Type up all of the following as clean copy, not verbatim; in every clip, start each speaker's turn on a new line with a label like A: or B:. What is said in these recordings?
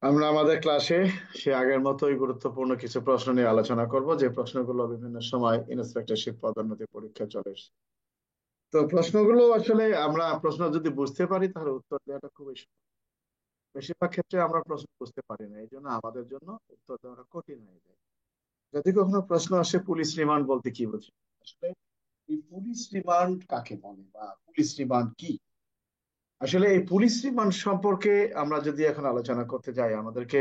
A: আমরা আমাদের ক্লাসে সে আগের মতোই গুরুত্বপূর্ণ কিছু প্রশ্ন নিয়ে আলোচনা করব, যে প্রশ্নগুলো বিভিন্ন সময় ইন্সপেক্টরশিপ পদোন্নতি পরীক্ষা চলে এসেছে। তো প্রশ্নগুলো আসলে আমরা প্রশ্ন যদি বুঝতে পারি তাহলে উত্তর দেওয়াটা খুবই সহজ। বেশিরভাগ ক্ষেত্রে আমরা প্রশ্ন বুঝতে পারি না, এই জন্য আমাদের জন্য উত্তর দেওয়াটা কঠিন হয়ে যায়। যদি কখনো প্রশ্ন আসে পুলিশ রিমান্ড বলতে কি বোঝে, আসলে এই পুলিশ রিমান্ড কাকে বলে বা পুলিশ রিমান্ড কি, আসলে এই পুলিশ রিমান্ড সম্পর্কে আমরা যদি এখন আলোচনা করতে যাই, আমাদেরকে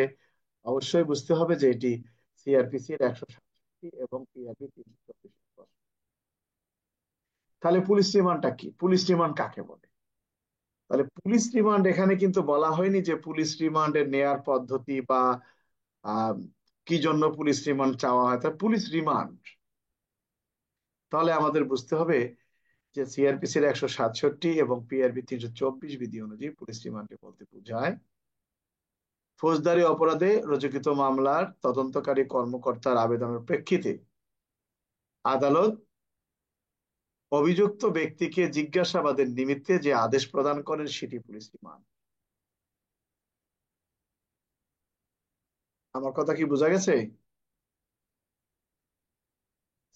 A: অবশ্যই বুঝতে হবে যে এটি সিআরপিসি এর 167 এবং পিআরবি 324। তাহলে পুলিশ রিমান্ডটা কি, পুলিশ রিমান্ড কাকে বলে? তাহলে পুলিশ রিমান্ড এখানে কিন্তু বলা হয়নি যে পুলিশ রিমান্ডের নেয়ার পদ্ধতি বা আহ, কি জন্য পুলিশ রিমান্ড চাওয়া হয়, তা পুলিশ রিমান্ড। তাহলে আমাদের বুঝতে হবে যে সিআরপিসি এর 167 এবং পিআরবি 324 বিধি অনুযায়ী পুলিশ রিমান্ডে বলতে বোঝায় ফৌজদারি অপরাধে রুজুকৃত মামলার তদন্তকারী কর্মকর্তার আবেদনের প্রেক্ষিতে আদালত অভিযুক্ত ব্যক্তিকে জিজ্ঞাসাবাদের নিমিত্তে যে আদেশ প্রদান করেন সেটি পুলিশ রিমান্ড। আমার কথা কি বোঝা গেছে?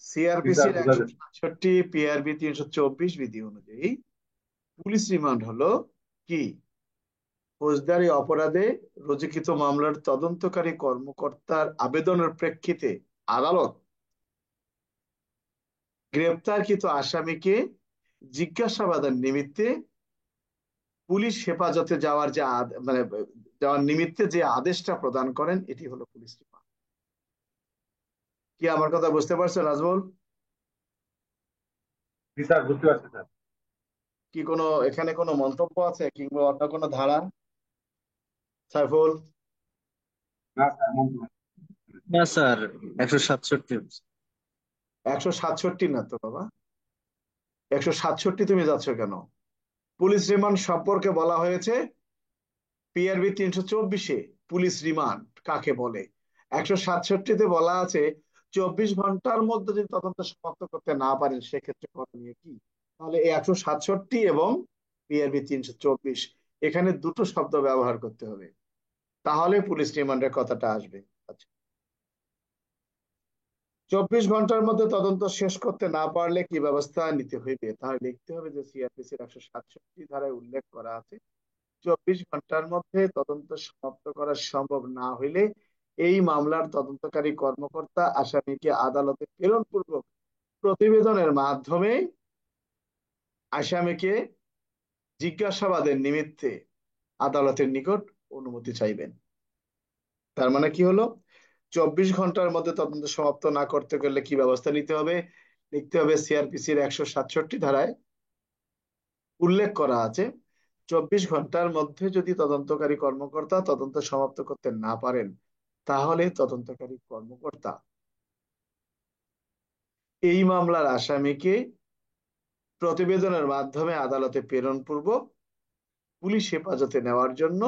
B: জি স্যার,
A: সিআরপিসির
B: বোঝা
A: একশো
B: যায়।
A: সাতষট্টি পিআরবি 324 বিধি অনুযায়ী পুলিশ রিমান্ড হলো কি, ফৌজদারি অপরাধে রুজুকৃত মামলার তদন্তকারী কর্মকর্তার আবেদনের প্রেক্ষিতে আদালত গ্রেপ্তারকৃত আসামিকে জিজ্ঞাসাবাদের নিমিত্তে পুলিশ হেফাজতে যাওয়ার যে মানে যাওয়ার নিমিত্তে যে আদেশটা প্রদান করেন এটি হলো পুলিশ রিমান্ড। কি আমার কথা বুঝতে পারছেন নাজমুল?
B: জি স্যার, বুঝতে পারছি স্যার।
A: কি কোনো এখানে কোনো মন্তব্য আছে কিংবা অন্য কোনো ধারা? সাইফুল?
B: না স্যার, মনে হয়।
C: না স্যার, 167।
A: 167 না তো বাবা, 167 তুমি যাচ্ছ কেন? পুলিশ রিমান্ড সম্পর্কে বলা হয়েছে পিআরবি 324-এ পুলিশ রিমান্ড কাকে বলে। 167-তে বলা আছে 24 ঘন্টার মধ্যে যদি তদন্ত সমাপ্ত করতে না পারেন সেক্ষেত্রে করণীয় কি। তাহলে এই 167 এবং পিআরবি 324 এখানে দুটো শব্দ ব্যবহার করতে হবে, তাহলে পুলিশ রিমান্ডের কথাটা আসবে। আচ্ছা, 24 ঘন্টার মধ্যে তদন্ত শেষ করতে না পারলে কি ব্যবস্থা নিতে হইবে, তাহলে লিখতে হবে যে সিআরপিসির 167 ধারায় উল্লেখ করা আছে 24 ঘন্টার মধ্যে তদন্ত সমাপ্ত করা সম্ভব না হইলে এই মামলার তদন্তকারী কর্মকর্তা আসামিকে আদালতে প্রেরণ পূর্বক প্রতিবেদনের মাধ্যমে আসামিকে জিজ্ঞাসাবাদের নিমিত্তে আদালতের নিকট অনুমতি চাইবেন। তার মানে কি হলো, 24 ঘন্টার মধ্যে তদন্ত সমাপ্ত না করতে গেলে কি ব্যবস্থা নিতে হবে, লিখতে হবে সিআরপিসির 167 ধারায় উল্লেখ করা আছে 24 ঘন্টার মধ্যে যদি তদন্তকারী কর্মকর্তা তদন্ত সমাপ্ত করতে না পারেন তাহলে তদন্তকারী কর্মকর্তা এই মামলার আসামিকে প্রতিবেদনের মাধ্যমে আদালতে প্রেরণ পূর্বক পুলিশ হেফাজতে নেওয়ার জন্য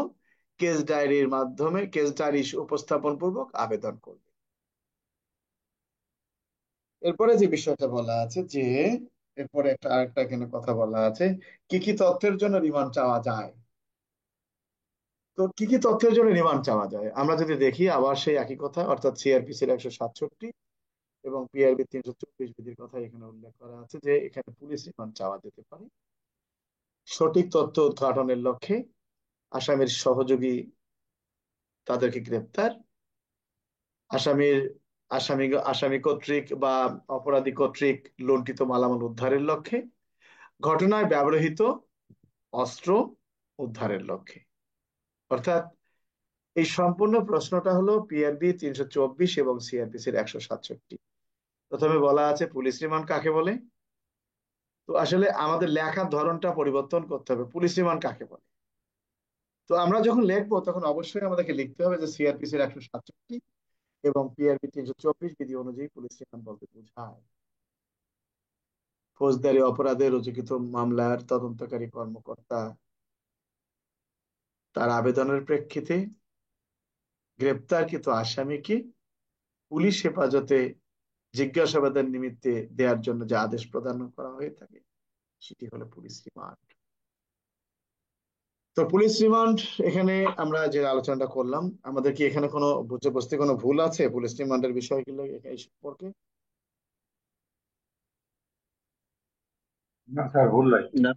A: কেস ডায়েরি উপস্থাপন পূর্বক আবেদন করবে। এরপরে যে বিষয়টা বলা আছে যে এরপরে আরেকটা এখানে কথা বলা আছে কি কি তথ্যের জন্য রিমান্ড চাওয়া যায়। তো কি কি তথ্যের জন্য রিমান্ড চাওয়া যায় আমরা যদি দেখি, আবার সেই একই কথা, অর্থাৎ সিআরপিসির 167 এবং পিআরবি 324 বিধির কথা এখানে উল্লেখ করা আছে যে এখানে পুলিশ রিমান্ড চাওয়া যেতে পারে সঠিক তথ্য উদ্ঘাটনের লক্ষ্যে, আসামির সহযোগী তাদেরকে গ্রেপ্তার, আসামির আসামি কর্তৃক বা অপরাধী কর্তৃক লুণ্ঠিত মালামাল উদ্ধারের লক্ষ্যে, ঘটনায় ব্যবহৃত অস্ত্র উদ্ধারের লক্ষ্যে। অর্থাৎ এই সম্পূর্ণ প্রশ্নটা হলো পিআরবি 324 এবং সিআরপিসির 167। প্রথমে বলা আছে পুলিশ রিমান্ড কাকে বলে। তো আসলে আমাদের লেখার ধরনটা পরিবর্তন করতে হবে, পুলিশ রিমান্ড কাকে বলে। তো আমরা যখন লিখবো তখন অবশ্যই আমাদেরকে লিখতে হবে যে সিআরপিসির 167 এবং পিআরবি 324 বিধি অনুযায়ী পুলিশ রিমান্ড বলতে বোঝায় ফৌজদারি অপরাধে রুজুকৃত মামলার তদন্তকারী কর্মকর্তা তার আবেদনের প্রেক্ষিতে গ্রেপ্তারকৃত আসামিকে পুলিশ হেফাজতে জিজ্ঞাসাবাদের নিমিত্তে দেওয়ার জন্য যে আদেশ প্রদান করা হয়ে থাকে সেটি হলো পুলিশ রিমান্ড। তো পুলিশ রিমান্ড এখানে আমরা যে আলোচনাটা করলাম, আমাদের কি এখানে কোনো বুঝতে বুঝতে কোনো ভুল আছে পুলিশ রিমান্ডের বিষয়গুলো এই সম্পর্কে?
B: না স্যার, ভুল নাই।
C: না।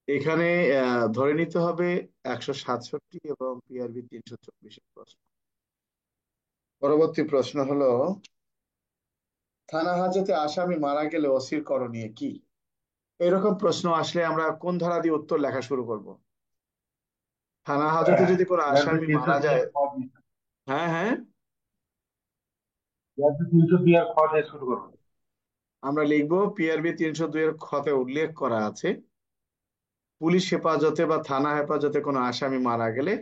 A: এখানে ধরে নিতে হবে 167 এবং পিআরবি 324 প্রশ্ন। পরবর্তী প্রশ্ন হলো, থানা হাজতে আসামি মারা গেলে ওসির করণীয় কি? এরকম প্রশ্ন আসলে আমরা কোন ধারা দিয়ে উত্তর লেখা শুরু করব? থানা হাজতে যদি কোনো
B: বিআরপি
A: আসামি
B: তিনশো
A: মারা
B: দুই
A: যায়,
B: এর খ দিয়ে,
A: হ্যাঁ হ্যাঁ,
B: বিআরপি 302 এর খ দিয়ে শুরু করবো।
A: আমরা লিখবো পিআরবি 302 এর খতে উল্লেখ করা আছে, পুলিশ হেফাজতে বা থানা হেফাজতে কোনো আসামি মারা গেলে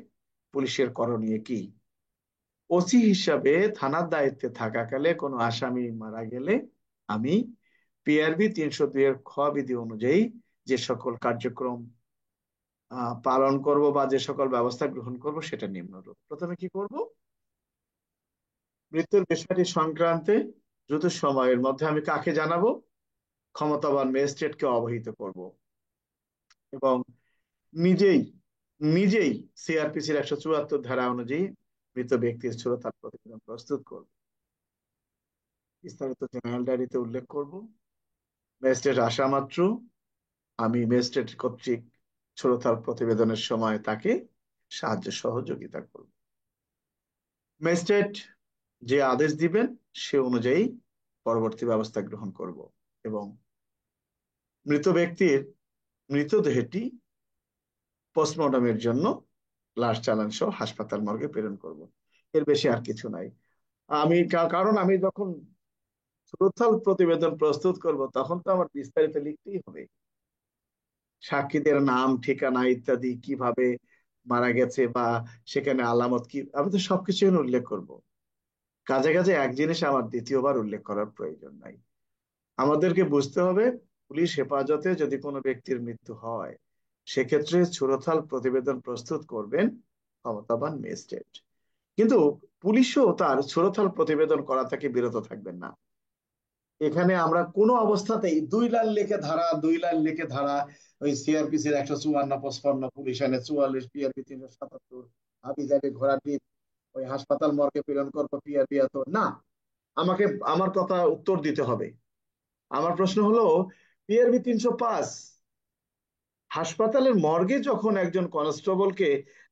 A: পুলিশের করণীয় কি? ওসি হিসাবে থানার দায়িত্বে থাকাকালে কোনো আসামি মারা গেলে আমি পিআরবি 302 এর খ বিধি অনুযায়ী যে সকল কার্যক্রম পালন করব বা যে সকল ব্যবস্থা গ্রহণ করব সেটা নিম্নরূপ। প্রথমে কি করব? মৃত্যুর বিষয়টি সংক্রান্তে দ্রুত সময়ের মধ্যে আমি কাকে জানাবো? ক্ষমতাবান ম্যাজিস্ট্রেটকে অবহিত করব এবং নিজেই নিজেই সিআরপিসির 174 ধারা অনুযায়ী মৃত ব্যক্তির ছিল তার প্রতিবেদন প্রস্তুত করব, বিস্তারিত জেনারেল ডায়েরিতে উল্লেখ করব। ম্যাজিস্ট্রেট আসা মাত্র আমি ম্যাজিস্ট্রেট কর্তৃক ছোটতার প্রতিবেদনের সময় তাকে সাহায্য সহযোগিতা করব। ম্যাজিস্ট্রেট যে আদেশ দিবেন সে অনুযায়ী পরবর্তী ব্যবস্থা গ্রহণ করব এবং মৃত ব্যক্তির মৃতদেহটি পোস্টমর্টমের জন্য লাশ চালান সহ হাসপাতাল মর্গে প্রেরণ করব। এর বেশি আর কিছু নাই। কারণ আমি যখন শ্রদ্ধাল প্রতিবেদন প্রস্তুত করব তখন তো আমার বিস্তারিত লিখতেই হবে, সাক্ষীদের নাম ঠিকানা ইত্যাদি, কিভাবে মারা গেছে বা সেখানে আলামত কি, আমি তো সবকিছু এখানে উল্লেখ করব। কাজে কাজে এক জিনিস আমার দ্বিতীয়বার উল্লেখ করার প্রয়োজন নাই। আমাদেরকে বুঝতে হবে, পুলিশ হেফাজতে যদি কোনো ব্যক্তির মৃত্যু হয় সেক্ষেত্রে সুরতহাল প্রতিবেদন প্রস্তুত করবেন ক্ষমতাবান ম্যাজিস্ট্রেট, কিন্তু পুলিশও তার সুরতহাল প্রতিবেদন করা থেকে বিরত থাকবেন না। এখানে আমরা কোনো অবস্থাতেই 2 লাইন লিখে ধারা ওই সিআরপিসির 154, 55, পুলিশ আইনে 44, পিআরপি 377 হাবি যাবে ঘোড়াটি ওই হাসপাতাল মর্গে প্রেরণ করবো পিআরপি এত না। আমাকে আমার কথা উত্তর দিতে হবে। আমার প্রশ্ন হলো, পিআরবি 305 হাসপাতালের মর্গে যখন একজন কনস্টেবলকে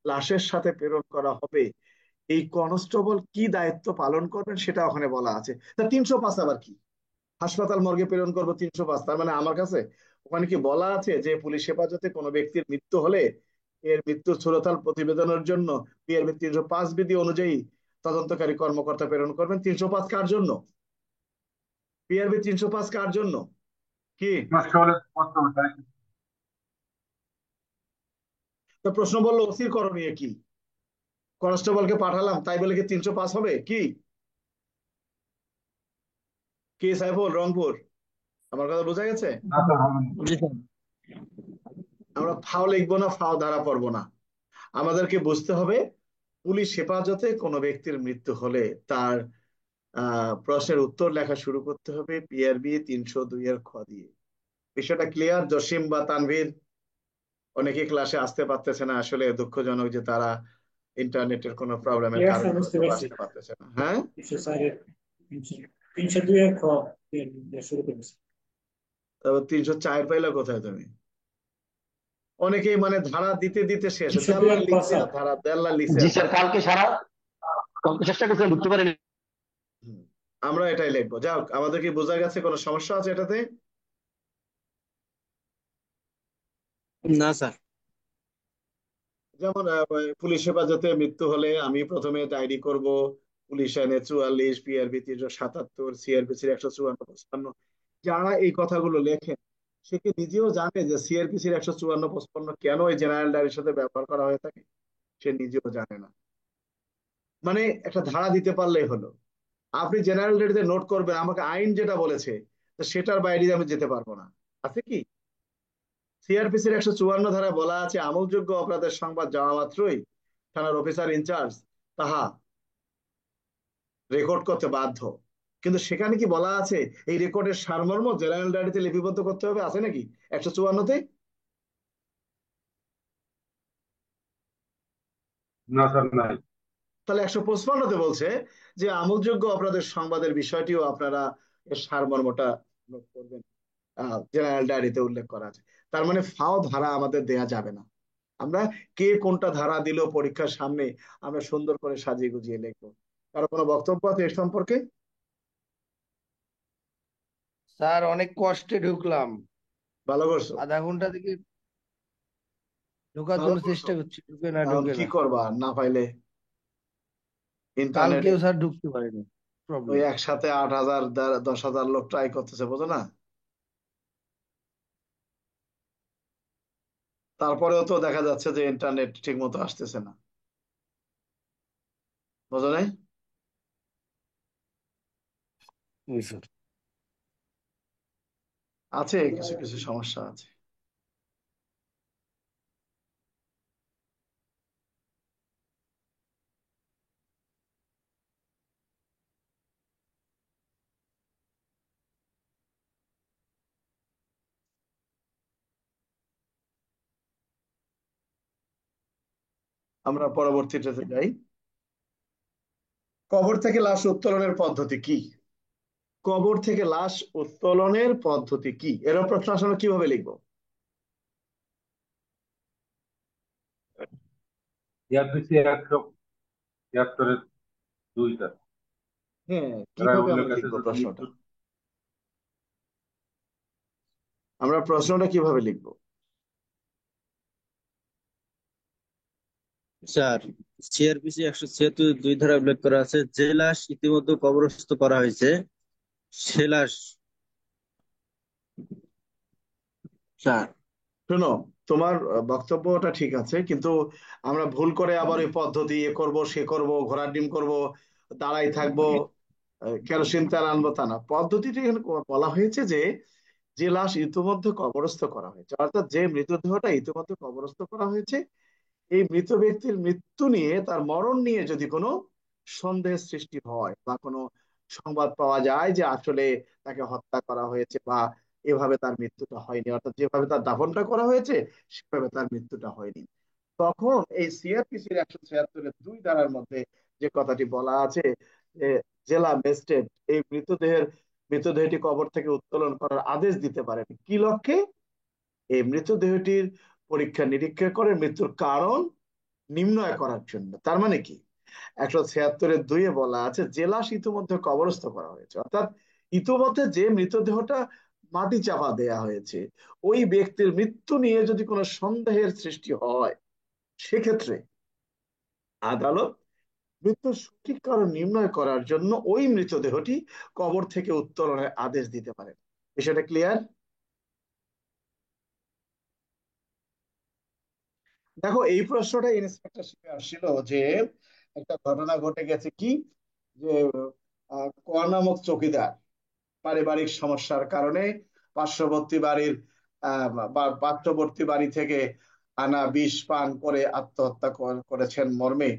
A: লাশের সাথে প্রেরণ করা হবে, এই কনস্টেবল কি দায়িত্ব পালন করবেন সেটা ওখানে বলা আছে। তা 305 আবার কি? হাসপাতাল মর্গে প্রেরণ করবো 305, তার মানে আমার কাছে ওখানে কি বলা আছে যে পুলিশ হেফাজতে কোনো ব্যক্তির মৃত্যু হলে এর মৃত্যুর স্থূলতাল প্রতিবেদনের জন্য পিআরবি 305 বিধি অনুযায়ী তদন্তকারী কর্মকর্তা প্রেরণ করবেন? 305 কার জন্য? পিআরবি 305 কার জন্য? কি?
B: নষ্ট হলে কষ্ট হবে স্যার।
A: তো প্রশ্ন বললো ওসির করণীয় কি? কনস্টেবলকে পাঠালাম তাই বলে কি 305 হবে কি? কি সাইফুল, রংপুর, আমার কথা বোঝা গেছে?
B: না স্যার, হবে না।
C: জি স্যার।
A: আমরা ফাও লিখবো না, ফাও ধারা পড়বো না। আমাদেরকে বুঝতে হবে, পুলিশ হেফাজতে কোনো ব্যক্তির মৃত্যু হলে তার প্রশ্নের উত্তর লেখা শুরু করতে হবে পিআরবি 302 এর খ দিয়ে। বিষয়টা ক্লিয়ার? জসিম বা তানভীর অনেকে ক্লাসে আসতে পারতেছে না, আসলে দুঃখজনক যে তারা ইন্টারনেটের কোনো প্রবলেমের
D: ক্লিয়ার
A: কারণে
D: স্যার, বুঝতে
A: হয়তো বা
D: পারছি।
A: আসতে পারতেছে না। হ্যাঁ,
D: 304 302 এর খ দিয়ে শুরু করেছি।
A: তবে 304 পাইলে কোথায় তুমি? অনেকেই মানে ধারা দিতে দিতে শেষ,
D: 302
A: দেড়লা
D: এর খ
A: লিখছে
D: স্যার।
A: আর ধারা, দেড়লা লিখছে
E: জি
A: আর
E: স্যার,
A: ধারা।
E: কালকে চেষ্টা করছিলাম, ঢুকতে পারিনি।
A: হুম, আমরা এটাই লিখবো। যাই হোক, আমাদের কি বোঝা গেছে? কোনো সমস্যা আছে এটাতে?
C: না স্যার।
A: যেমন পুলিশ হেফাজতে মৃত্যু হলে আমি প্রথমে ডায়েরি করব, পুলিশ আইনে 44, পিআরবি 377, সিআরপিসির 154, 55। যারা এই কথাগুলো লেখেন সে কি নিজেও জানে যে সিআরপিসির 154, 55 কেন এই জেনারেল ডায়েরির সাথে ব্যবহার করা হয়ে থাকে? সে নিজেও জানে না। মানে একটা ধারা দিতে পারলেই হলো। আপনি জেনারেল ডায়েরিতে নোট করবেন আমাকে আইন যেটা বলেছে, তো সেটার বাইরে আমি যেতে পারবো না। আছে কি? সিআরপিসির 154 ধারায় বলা আছে, আমলযোগ্য অপরাধের সংবাদ যাওয়া মাত্রই থানার অফিসার ইনচার্জ তাহা রেকর্ড করতে বাধ্য। কিন্তু সেখানে কি বলা আছে এই রেকর্ডের সারমর্ম জেনারেল ডায়েরিতে লিপিবদ্ধ করতে হবে? আছে নাকি 154-তে?
B: না স্যার, নাই।
A: তাহলে 155তে বলছে যে আমলযোগ্য অপরাধের সংবাদের বিষয়টিও আপনারা এর সারমর্মটা নোট করবেন। জেনারেল ডায়েরিতে উল্লেখ করা আছে। তার মানে ফাও ধারা আমাদের দেয়া যাবে না। আমরা কে কোনটা ধারা দিল পরীক্ষার সামনে আমরা সুন্দর করে সাজিয়ে গুজিয়ে লিখবো। কারো কোনো বক্তব্য আছে এ সম্পর্কে?
F: স্যার অনেক কষ্টে ঢুকলাম,
A: ভালো করছো,
F: আধা ঘন্টা থেকে ঢোকার
A: ভালো
F: জন্য
A: করছো।
F: চেষ্টা করছি, ঢুকে না
A: এখন
F: ঢুকে
A: কি
F: না।
A: করবা না পাইলে? ইন্টারনেটে
F: কালকেও স্যার ঢুকতে পারিনি,
A: ওই
F: প্রবলেম।
A: একসাথে 8,000 10,000 লোক ট্রাই করতেছে, বোঝো না? তারপরেও তো দেখা যাচ্ছে যে ইন্টারনেট ঠিক মতো আসতেছে না, বোঝো নাই? আছে কিছু কিছু সমস্যা আছে। আমরা পরবর্তীটাতে যাই। কবর থেকে লাশ উত্তোলনের পদ্ধতি কি? কবর থেকে লাশ উত্তোলনের পদ্ধতি কি, এরকম প্রশ্ন আসলে কিভাবে লিখবো?
B: ইয়ারপিসি 173 স্যার।
A: হ্যাঁ,
B: এরা
A: কিভাবে
B: উল্লেখ
A: আমরা
B: আছে
A: লিখবো
B: যদি
A: প্রশ্নটা?
B: মৃত্যু।
A: আমরা প্রশ্নটা কিভাবে লিখবো?
C: স্যার, সিআরপিসি 176 ধারা উল্লেখ করা আছে, যে লাশ ইতিমধ্যে কবরস্থ করা হয়েছে সে লাশ। স্যার,
A: শোনো, তোমার বক্তব্যটা ঠিক আছে, কিন্তু আমরা ভুল করে আবার ওই পদ্ধতি এ করব সে করব, ঘোড়ার ডিম করব, দাঁড়াই থাকবো, কেরোসিন তেল আনবো, তা না। পদ্ধতিটি এখানে বলা হয়েছে যে যে লাশ ইতিমধ্যে কবরস্থ করা হয়েছে, অর্থাৎ যে মৃতদেহটা ইতিমধ্যে কবরস্থ করা হয়েছে, এই মৃত ব্যক্তির মৃত্যু নিয়ে, তার মরণ নিয়ে যদি কোনো সন্দেহের সৃষ্টি হয় বা কোনো সংবাদ পাওয়া যায় যে আসলে তাকে হত্যা করা হয়েছে বা এভাবে তার মৃত্যুটা হয়নি, অর্থাৎ যেভাবে তার দাফনটা করা হয়েছে সেভাবে তার মৃত্যুটা হয়নি, তখন এই সিআরপিসির 176-এর 2 ধারার মধ্যে যে কথাটি বলা আছে যে জেলা ম্যাজিস্ট্রেট এই মৃতদেহটি কবর থেকে উত্তোলন করার আদেশ দিতে পারেন কি লক্ষ্যে? এই মৃতদেহটির পরীক্ষা নিরীক্ষা করে মৃত্যুর কারণ নির্ণয় করার জন্য। তার মানে কি, 176-এর 2-এ বলা আছে যে লাশ ইতিমধ্যে কবরস্থ করা হয়েছে, অর্থাৎ ইতিমধ্যে যে মৃতদেহটা মাটি চাপা দেয়া হয়েছে, ওই ব্যক্তির মৃত্যু নিয়ে যদি কোনো সন্দেহের সৃষ্টি হয়, সেক্ষেত্রে আদালত মৃত্যুর সঠিক কারণ নির্ণয় করার জন্য ওই মৃতদেহটি কবর থেকে উত্তোলনের আদেশ দিতে পারেন। বিষয়টা ক্লিয়ার? দেখো, এই প্রশ্নটা ইন্সপেক্টরশিপে আসছিল যে একটা ঘটনা ঘটে গেছে কি, যে ক নামক চৌকিদার পারিবারিক সমস্যার কারণে পার্শ্ববর্তী বাড়ির পার্শ্ববর্তী বাড়ি থেকে আনা বিষ পান করে আত্মহত্যা করেছেন মর্মে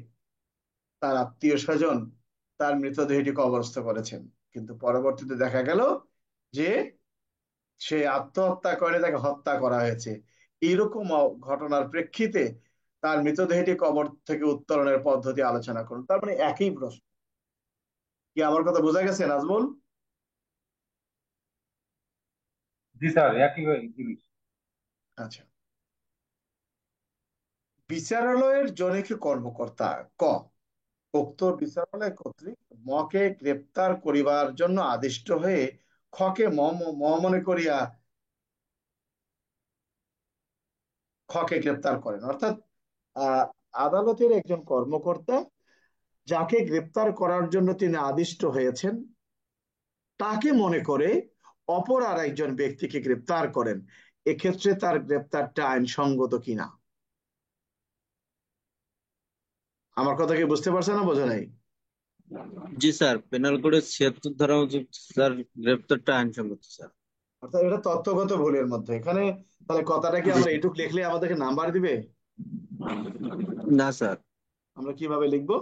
A: তার আত্মীয় স্বজন তার মৃতদেহটি কবরস্থ করেছেন, কিন্তু পরবর্তীতে দেখা গেল যে সে আত্মহত্যা করে তাকে হত্যা করা হয়েছে। এইরকম ঘটনার প্রেক্ষিতে তার মৃতদেহটি কবর থেকে উত্তোলনের পদ্ধতি আলোচনা করুন। তার মানে একই প্রশ্ন। কি আমার কথা বোঝা গেছে নাজমুল?
B: জি স্যার, একই জিনিস।
A: আচ্ছা, বিচারালয়ের জনৈক কর্মকর্তা ক উক্ত বিচারালয় কর্তৃক মকে গ্রেপ্তার করিবার জন্য আদিষ্ট হয়ে খকে মনে করিয়া খকে গ্রেপ্তার করেন, অর্থাৎ আহ আদালতের একজন কর্মকর্তা যাকে গ্রেপ্তার করার জন্য তিনি আদিষ্ট হয়েছেন তাকে মনে করে অপর আর একজন ব্যক্তিকে গ্রেপ্তার করেন, এক্ষেত্রে তার গ্রেপ্তারটা আইনসঙ্গত কিনা? আমার কথা কি বুঝতে পারছে না, বোঝা নাই?
C: জি স্যার, পেনাল কোডের 76 ধারা মুজব স্যার গ্রেপ্তারটা আইনসঙ্গত স্যার।
A: অর্থাৎ এটা তথ্যগত ভুলের মধ্যে এখানে। তাহলে কথাটা কি
C: জি
A: আমরা এটুক লিখলে আমাদেরকে নাম্বার দিবে?
C: না স্যার।
A: আমরা কিভাবে লিখবো?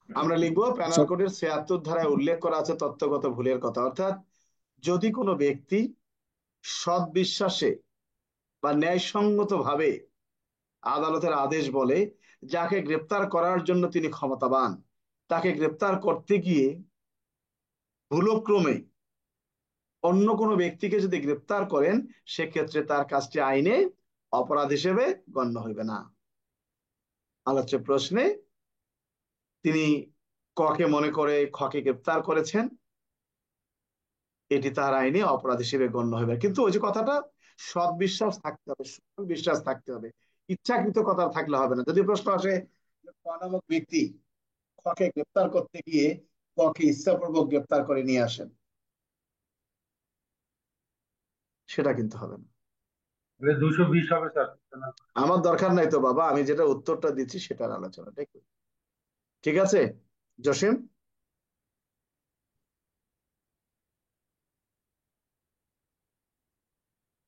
A: আমরা লিখবো প্যানাল
C: স্যার,
A: কোডের 76 ধারায় উল্লেখ করা আছে তথ্যগত ভুলের কথা, অর্থাৎ যদি কোনো ব্যক্তি সৎ বিশ্বাসে বা ন্যায়সঙ্গত ভাবে আদালতের আদেশ বলে যাকে গ্রেপ্তার করার জন্য তিনি ক্ষমতাবান, তাকে গ্রেপ্তার করতে গিয়ে ভুলক্রমে অন্য কোনো ব্যক্তিকে যদি গ্রেপ্তার করেন, সেক্ষেত্রে তার কাজটি আইনে অপরাধ হিসেবে গণ্য হইবে না। আলোচ্য প্রশ্নে তিনি ককে মনে করে খকে গ্রেপ্তার করেছেন, এটি তার আইনে অপরাধ হিসেবে গণ্য হবে। কিন্তু ওই যে কথাটা, সৎ বিশ্বাস থাকতে হবে, সৎ বিশ্বাস থাকতে হবে, ইচ্ছাকৃত কথা থাকলে হবে না। যদি প্রশ্ন আসে যে ক নামক ব্যক্তি খকে গ্রেপ্তার করতে গিয়ে ককে ইচ্ছাপূর্বক গ্রেপ্তার করে নিয়ে আসেন, সেটা কিন্তু হবে না।
B: 220 হবে স্যার।
A: আমার দরকার নাই তো বাবা, আমি যেটা উত্তরটা দিচ্ছি সেটার আলোচনা, ঠিক আছে জসিম?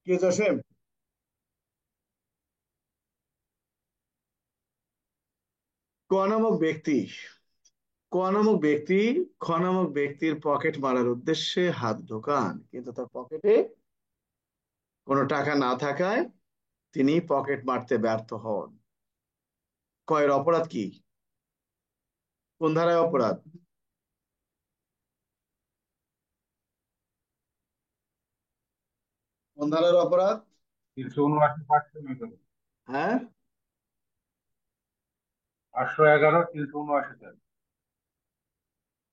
A: কি জসিম? ক নামক ব্যক্তি খ নামক ব্যক্তির পকেট মারার উদ্দেশ্যে হাত ঢোকান, কিন্তু তার পকেটে কোনো টাকা না থাকায় তিনি পকেট মারতে ব্যর্থ হন। কয়ের অপরাধ কি? কোন ধারায় অপরাধ? কোন ধারার অপরাধ?
B: 379 511
A: হ্যাঁ,
B: 511 379 স্যার।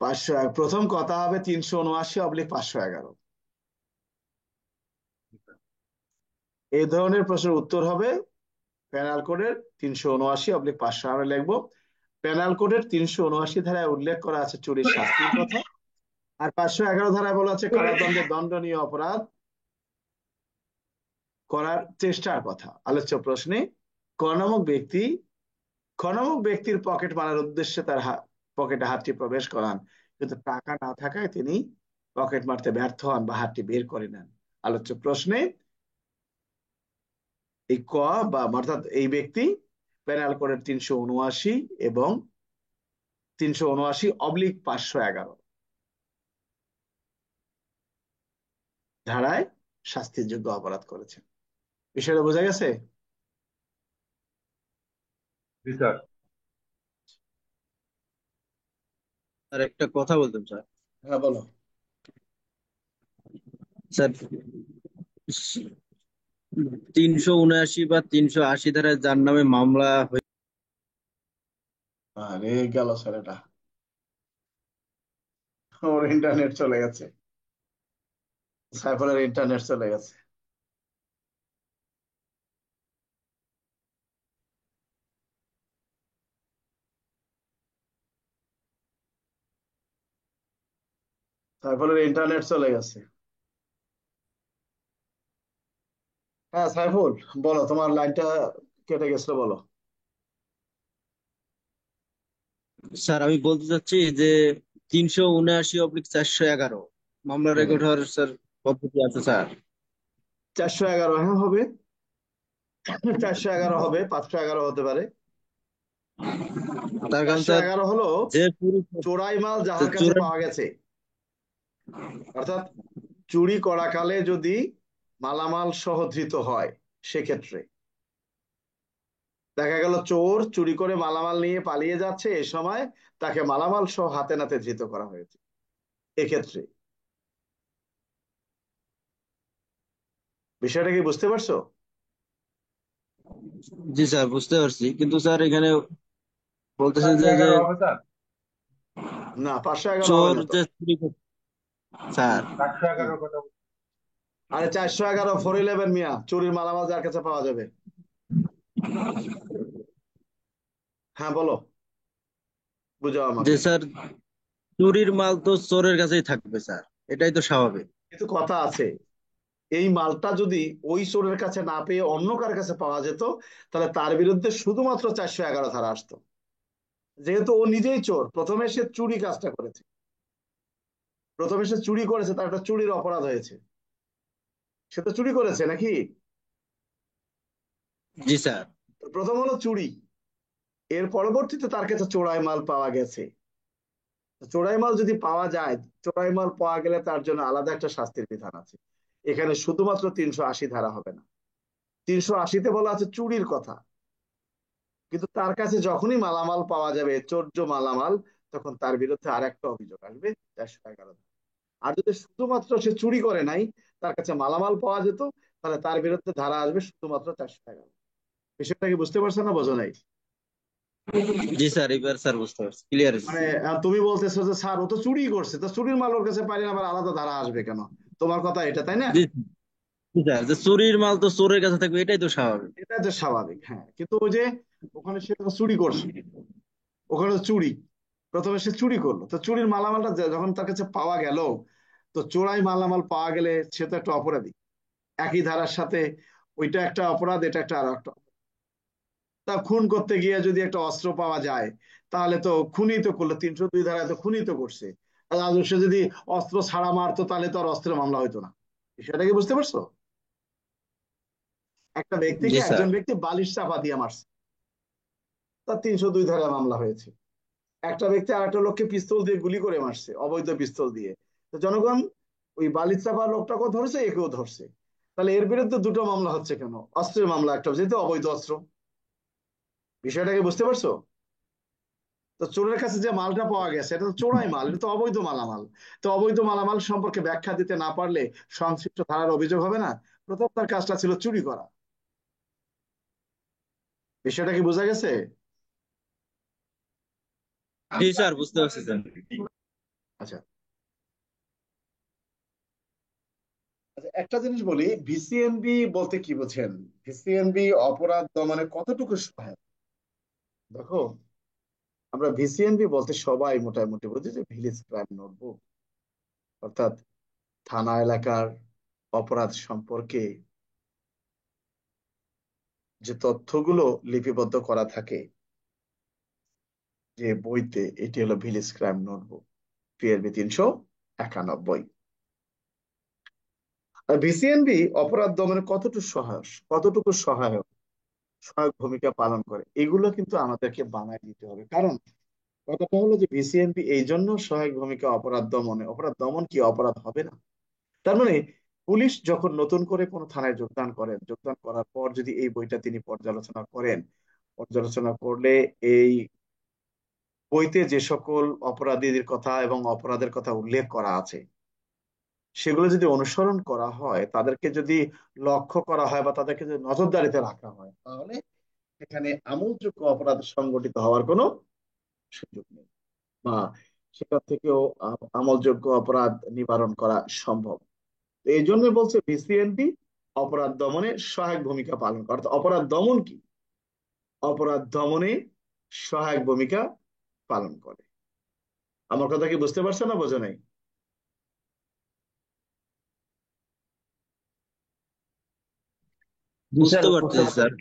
A: 500। প্রথম কথা হবে 379/511। এই ধরনের প্রশ্নের উত্তর হবে পেনাল কোডের 379/500। আমরা লিখবো পেনাল কোডের 379 ধারায় উল্লেখ করা আছে চুরির শাস্তির কথা, আর 511 ধারায় বলা আছে কারাদণ্ডে দণ্ডনীয় অপরাধ করার চেষ্টার কথা। আলোচ্য প্রশ্নে ক নামক ব্যক্তির পকেট মারার উদ্দেশ্যে তার পকেটে হাতটি প্রবেশ করান, কিন্তু টাকা না থাকায় তিনি পকেট মারতে ব্যর্থ হন বা হাতটি বের করে নেন। আলোচ্য প্রশ্নে এই ক বা অর্থাৎ এই ব্যক্তি পেনাল কোডের 379 এবং 379/511 ধারায় শাস্তির যোগ্য অপরাধ করেছেন। বিষয়টা বোঝা গেছে?
B: জি স্যার।
C: আর একটা কথা বলতাম স্যার।
A: হ্যাঁ বলো।
C: স্যার 379 বা 380 ধারায় যার নামে মামলা
A: আরে গেল স্যার, এটা ওর ইন্টারনেট চলে গেছে, সাইফারের ইন্টারনেট চলে গেছে। সাইফুলের ইন্টারনেট চলে গেছে। হ্যাঁ সাইফুল, বলো, তোমার লাইনটা কেটে গেছিল, বলো।
C: স্যার আমি বলতে চাচ্ছি যে 379/411 মামলা
A: হ্যাঁ,
C: রেকর্ড হওয়ার স্যার পদ্ধতি আছে স্যার।
A: 411, হ্যাঁ হবে, 411 হবে, 511 হতে পারে।
C: তার কারণ
A: চারশো
C: স্যার
A: এগারো হলো
C: যে চুরি
A: চোরাই মাল যাহার কাছে পাওয়া গেছে, অর্থাৎ চুরি করাকালে যদি মালামাল সহ ধৃত হয়, সেক্ষেত্রে দেখা গেল চোর চুরি করে মালামাল নিয়ে পালিয়ে যাচ্ছে, এ সময় তাকে মালামাল সহ হাতে নাতে ধৃত করা হয়েছে। এক্ষেত্রে বিষয়টা কি বুঝতে পারছো?
C: জি স্যার বুঝতে পারছি, কিন্তু স্যার এখানে বলতেছে যে
B: 511 হবে স্যার।
A: না, 511 হবে
C: চোর
A: না তো।
C: যে চুরি স্যার
B: 411 কথা
A: আরে 411 411 মিয়া, চুরির মালামাল যার কাছে পাওয়া যাবে। হ্যাঁ বলো, বুঝাও
C: যে
A: আমাকে।
C: স্যার চুরির মাল তো চোরের কাছেই থাকবে স্যার, এটাই তো স্বাভাবিক।
A: কিন্তু কথা আছে, এই মালটা যদি ওই চোরের কাছে না পেয়ে অন্য কার কাছে পাওয়া যেত, তাহলে তার বিরুদ্ধে শুধুমাত্র 411 ধারা আসতো। যেহেতু ও নিজেই চোর, প্রথমে সে চুরি কাজটা করেছে, প্রথমে সে চুরি করেছে, তার একটা চুরির অপরাধ হয়েছে, সে তো চুরি করেছে নাকি?
C: জি স্যার।
A: প্রথম হলো চুরি, এর পরবর্তীতে তার কাছে চোরাই মাল পাওয়া গেছে। চোরাই মাল যদি পাওয়া যায়, চোরাই মাল পাওয়া গেলে তার জন্য আলাদা একটা শাস্তির বিধান আছে। এখানে শুধুমাত্র 380 ধারা হবে না, 380-তে বলা আছে চুরির কথা, কিন্তু তার কাছে যখনই মালামাল পাওয়া যাবে, চোর্য মালামাল, তখন তার বিরুদ্ধে আর একটা অভিযোগ আসবে, 411। আর যদি শুধুমাত্র সে চুরি করে নাই, তার কাছে মালামাল পাওয়া যেত, তাহলে তার বিরুদ্ধে ধারা আসবে শুধুমাত্র 411। বিষয়টা কি বুঝতে পারছো না, বোঝো নাই?
C: জি স্যার, এবার স্যার বুঝতে পারছি, ক্লিয়ার হয়েছে
A: মানে
C: স্যার।
A: তুমি বলতেছো যে স্যার ও তো চুরি করছে, তো চুরির মাল ওর কাছে পাইলে আবার আলাদা ধারা আসবে কেন? তোমার কথা এটা, তাই না?
C: জি জি স্যার, যে চুরির মাল তো চোরের কাছে থাকবে, এটাই তো স্বাভাবিক।
A: এটা তো স্বাভাবিক, হ্যাঁ, কিন্তু ওই যে ওখানে সে তো চুরি করছে, ওখানে তো চুরি, প্রথমে সে চুরি করলো, তো চুরির মালামালটা যখন তার কাছে পাওয়া গেল, তো চোরাই মালামাল পাওয়া গেলে সে তো একটা অপরাধী। একই ধারার সাথে ওইটা একটা অপরাধ, এটা একটা আর একটা। তা খুন করতে গিয়ে যদি একটা অস্ত্র পাওয়া যায়, তাহলে তো খুনই তো করলো, 302 ধারায় তো খুনই তো করছে। আর সে যদি অস্ত্র ছাড়া মারতো, তাহলে তো আর অস্ত্রের মামলা হইতো না। বিষয়টা কি বুঝতে পারছো? একটা ব্যক্তিকে
C: জি স্যার।
A: একজন ব্যক্তি বালিশ চাপা দিয়ে মারছে, তার 302 ধারায় মামলা হয়েছে। একটা ব্যক্তি আর একটা লোককে পিস্তল দিয়ে গুলি করে মারছে, অবৈধ পিস্তল দিয়ে, তো জনগণ ওই বালিশ চাপা লোকটাকেও ধরছে, একেও ধরছে। তাহলে এর বিরুদ্ধে দুটো মামলা হচ্ছে কেন? অস্ত্রের মামলা একটা, যেহেতু অবৈধ অস্ত্র। বিষয়টাকে বুঝতে পারছো? তো চোরের কাছে যে মালটা পাওয়া গেছে, এটা তো চোরাই মাল, এটা তো অবৈধ মালামাল। তো অবৈধ মালামাল সম্পর্কে ব্যাখ্যা দিতে না পারলে সংশ্লিষ্ট ধারার অভিযোগ হবে না। প্রথম তার কাজটা ছিল চুরি করা। বিষয়টা কি বোঝা গেছে?
C: জি স্যার, বুঝতে পারছি স্যার।
A: আচ্ছা, আচ্ছা, একটা জিনিস বলি, ভিসিএনবি বলতে কি বোঝেন? ভিসিএনবি অপরাধ দমনে কতটুকু সহায়ক? দেখো, আমরা ভিসিএনবি বলতে সবাই মোটামুটি বুঝি যে ভিলেজ ক্রাইম নোটবুক, অর্থাৎ থানা এলাকার অপরাধ সম্পর্কে যে তথ্যগুলো লিপিবদ্ধ করা থাকে যে বইতে, এটি হলো ভিলেজ ক্রাইম নোটবুক, পিএলবি 391। আর ভিসিএনবি অপরাধ দমনে কতটুকু সহায়ক সহায়ক ভূমিকা পালন করে, এগুলো কিন্তু আমাদেরকে বানায় দিতে হবে। কারণ কথাটা হলো যে ভিসিএনপি এই জন্য সহায়ক ভূমিকা অপরাধ দমনে, অপরাধ দমন কি অপরাধ হবে না। তার মানে পুলিশ যখন নতুন করে কোনো থানায় যোগদান করেন, যোগদান করার পর যদি এই বইটা তিনি পর্যালোচনা করেন, পর্যালোচনা করলে এই বইতে যে সকল অপরাধীদের কথা এবং অপরাধের কথা উল্লেখ করা আছে, সেগুলো যদি অনুসরণ করা হয়, তাদেরকে যদি লক্ষ্য করা হয় বা তাদেরকে যদি নজরদারিতে রাখা হয়, তাহলে এখানে আমলযোগ্য অপরাধ সংগঠিত হওয়ার কোনো সুযোগ নেই, বা সেখান থেকেও আমলযোগ্য অপরাধ নিবারণ করা সম্ভব। তো এই জন্য বলছে ভিসিএনপি অপরাধ দমনে সহায়ক ভূমিকা পালন করে। অর্থাৎ অপরাধ দমন কি? অপরাধ দমনে সহায়ক ভূমিকা পালন করে। আমার কথা কি বুঝতে পারছো না, বোঝো নাই?
E: জি স্যার,
C: বুঝতে
E: বুঝতে
C: পারতেছি
E: পারছি।
C: স্যার।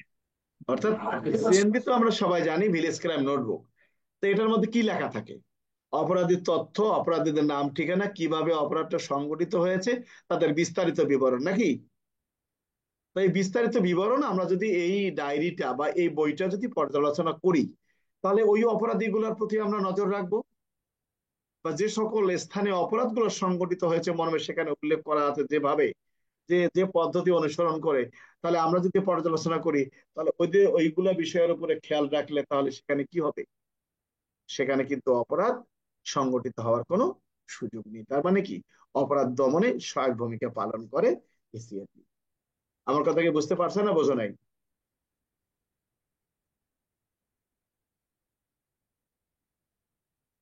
A: অর্থাৎ ভিসিএনপি তো আমরা সবাই জানি ভিলেজ ক্রাইম নোটবুক। তো এটার মধ্যে কি লেখা থাকে? অপরাধীর তথ্য, অপরাধীদের নাম ঠিকানা, কিভাবে অপরাধটা সংগঠিত হয়েছে, তাদের বিস্তারিত বিবরণ, নাকি? তো এই বিস্তারিত বিবরণ আমরা যদি এই ডায়েরিটা বা এই বইটা যদি পর্যালোচনা করি, তাহলে ওই অপরাধীগুলোর প্রতি আমরা নজর রাখবো, বা যে সকল স্থানে অপরাধগুলো সংগঠিত হয়েছে মর্মে সেখানে উল্লেখ করা আছে যেভাবে, যে যে পদ্ধতি অনুসরণ করে, তাহলে আমরা যদি পর্যালোচনা করি, তাহলে ওইগুলা বিষয়ের উপরে খেয়াল রাখলে তাহলে সেখানে কি হবে? সেখানে কিন্তু অপরাধ সংগঠিত হওয়ার কোনো সুযোগ নেই। তার মানে কি? অপরাধ দমনে সহায়ক ভূমিকা পালন করে ভিসিএনপি। আমার কথা কি বুঝতে পারছো না, বোঝো নাই?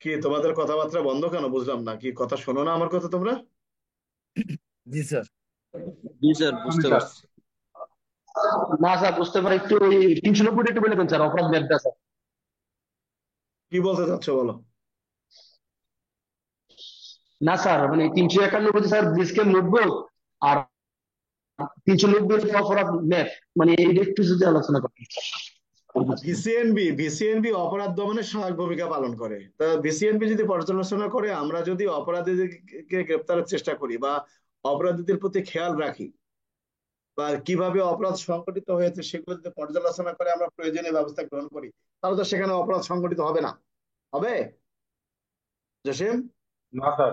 A: কি তোমাদের কথাবার্তা বন্ধ কেন, বুঝলাম না, কি কথা শোনো না আমার কথা তোমরা?
F: জি স্যার।
C: জি স্যার,
B: আমি
C: বুঝতে
B: স্যার।
C: পারছি।
E: না স্যার, বুঝতে পারি, একটু ওই 390 একটু বলে দেন স্যার, অপরাধ ম্যাপটা স্যার।
A: কি বলতে চাচ্ছ বলো?
E: না স্যার, মানে 391 স্যার ব্রিজকে নোটবুক, আর 390 হচ্ছে অপরাধ ম্যাপ, মানে এইটা একটু যদি আলোচনা করেন।
A: ভিসিএনবি অপরাধ দমনে সহায়ক ভূমিকা পালন করে। তা ভিসিএনবি যদি পর্যালোচনা করে, আমরা যদি অপরাধীদেরকে গ্রেপ্তারের চেষ্টা করি বা অপরাধীদের প্রতি খেয়াল রাখি, বা কিভাবে অপরাধ সংগঠিত হয়েছে সেগুলো যদি পর্যালোচনা করে আমরা প্রয়োজনীয় ব্যবস্থা গ্রহণ করি, তাহলে তো সেখানে অপরাধ সংগঠিত হবে না। হবে, জসিম?
B: না স্যার।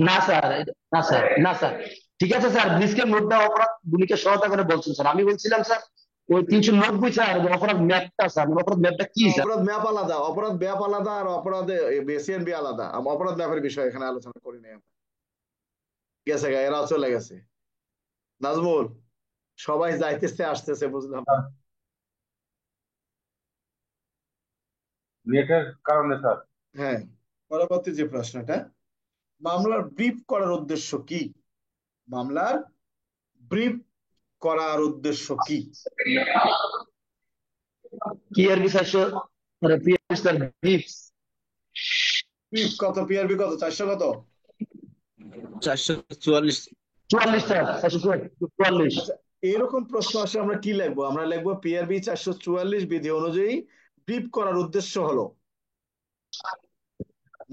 E: না স্যার, না স্যার, না স্যার। ঠিক আছে স্যার, ব্রিজকে নোটটা অপরাধ ভূমিকা সহায়তা করে বলছেন স্যার, আমি বলছিলাম স্যার ওই 390 স্যার অপরাধ ম্যাপটা স্যার, অপরাধ ম্যাপটা কি
A: না,
E: স্যার?
A: অপরাধ ম্যাপ আলাদা, অপরাধ ম্যাপ আলাদা, আর অপরাধে সিএনবি আলাদা। আমরা অপরাধ ম্যাপের বিষয়ে এখানে আলোচনা করি নাই আমরা। গেছে গা, এরাও চলে গেছে। নাজমুল, সবাই যাইতেছে আসতেছে বুঝলাম।
B: নেটের কারণে স্যার।
A: হ্যাঁ, পরবর্তী যে প্রশ্নটা, মামলার ব্রিফ করার উদ্দেশ্য কি? মামলার ব্রিফ করার উদ্দেশ্য কি?
E: পিআরবি 400, মানে পিআরবি স্যার ব্রিফ
A: ব্রিফ কত, পিআরবি কত, 400 কত?
C: 444।
E: 44 স্যার, 444।
A: আচ্ছা, এরকম প্রশ্ন আসলে আমরা কি লিখবো? আমরা লিখবো পিআরবি 444 বিধি অনুযায়ী ব্রিফ করার উদ্দেশ্য হলো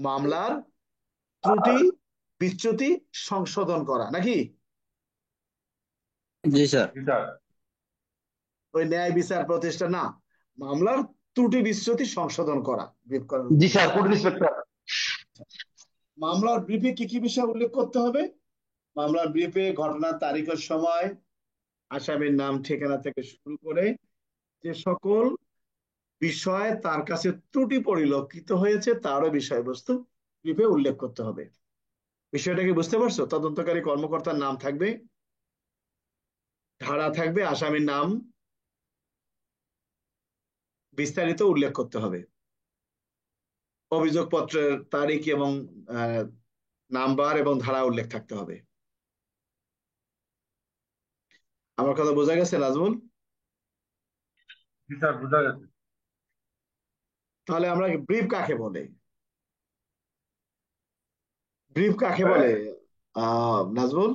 A: মামলার ত্রুটি বিচ্যুতি সংশোধন করা, নাকি?
C: জি স্যার।
B: জি স্যার।
A: ওই ন্যায় বিচার প্রতিষ্ঠা না, মামলার ত্রুটি বিচ্যুতি সংশোধন করা ব্রিফ করার
E: জি
A: উদ্দেশ্য।
E: Sir, police inspector.
A: মামলার ব্রিফে কি কি বিষয় উল্লেখ করতে হবে? মামলার ব্রিফে ঘটনার তারিখ ও সময়, আসামির নাম ঠিকানা থেকে শুরু করে যে সকল বিষয় তার কাছে ত্রুটি পরিলক্ষিত হয়েছে তারও বিষয়বস্তু ব্রিফে উল্লেখ করতে হবে। বিষয়টা কি বুঝতে পারছো? তদন্তকারী কর্মকর্তার নাম থাকবে, ধারা থাকবে, আসামির নাম বিস্তারিত উল্লেখ করতে হবে, অভিযোগপত্রের তারিখ এবং নাম্বার এবং ধারা উল্লেখ থাকতে হবে। আমার কথা বোঝা গেছে নাজমুল?
B: জি স্যার, বোঝা গেছে।
A: তাহলে আমরা ব্রিফ কাকে বলে? ব্রিফ কাকে বলে নাজমুল?